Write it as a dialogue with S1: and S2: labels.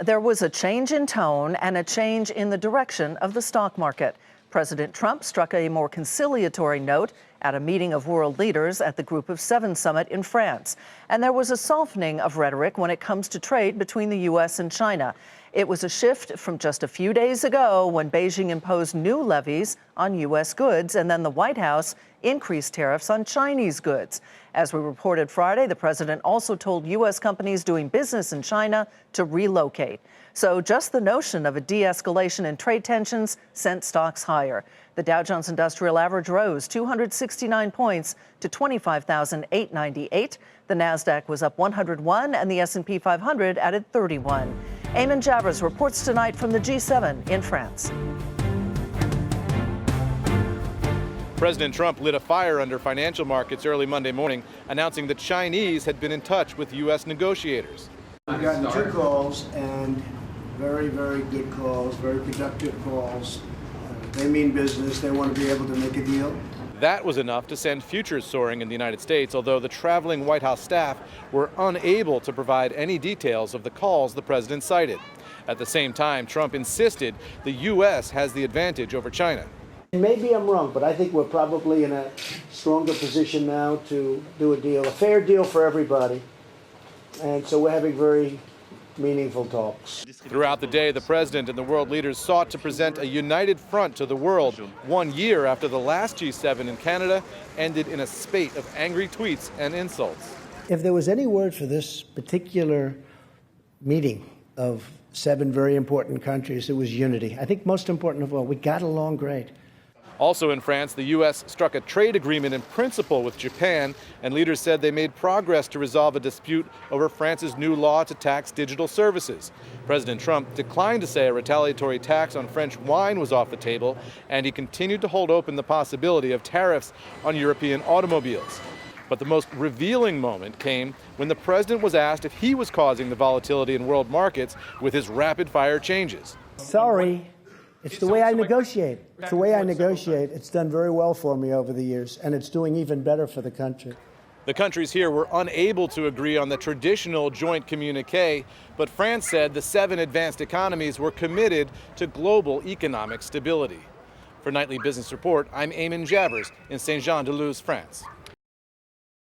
S1: There was a change in tone and a change in the direction of the stock market. President Trump struck a more conciliatory note at a meeting of world leaders at the Group of Seven summit in France. And there was a softening of rhetoric when it comes to trade between the U.S. and China. It was a shift from just a few days ago when Beijing imposed new levies on U.S. goods, and then the White House increased tariffs on Chinese goods. As we reported Friday, the president also told U.S. companies doing business in China to relocate. So just the notion of a de-escalation in trade tensions sent stocks higher. The Dow Jones Industrial Average rose 269 points to 25,898. The Nasdaq was up 101, and the S&P 500 added 31. Eamon Javers reports tonight from the G7 in France.
S2: President Trump lit a fire under financial markets early Monday morning, announcing the Chinese had been in touch with U.S. negotiators.
S3: We've gotten 2 calls, and very, very good calls, very productive calls. They mean business. They want to be able to make a deal.
S2: That was enough to send futures soaring in the United States, although the traveling White House staff were unable to provide any details of the calls the president cited. At the same time, Trump insisted the U.S. has the advantage over China.
S3: Maybe I'm wrong, but I think we're probably in a stronger position now to do a deal, a fair deal for everybody. And so we're having very meaningful talks.
S2: Throughout the day, the president and the world leaders sought to present a united front to the world 1 year after the last G7 in Canada ended in a spate of angry tweets and insults.
S3: If there was any word for this particular meeting of 7 very important countries, it was unity. I think most important of all, we got along great.
S2: Also in France, the U.S. struck a trade agreement in principle with Japan, and leaders said they made progress to resolve a dispute over France's new law to tax digital services. President Trump declined to say a retaliatory tax on French wine was off the table, and he continued to hold open the possibility of tariffs on European automobiles. But the most revealing moment came when the president was asked if he was causing the volatility in world markets with his rapid-fire changes.
S3: Sorry. It's the way I negotiate. It's the way I negotiate. It's done very well for me over the years, and it's doing even better for the country.
S2: The countries here were unable to agree on the traditional joint communique, but France said the 7 advanced economies were committed to global economic stability. For Nightly Business Report, I'm Eamon Javers in Saint-Jean-de-Luz, France.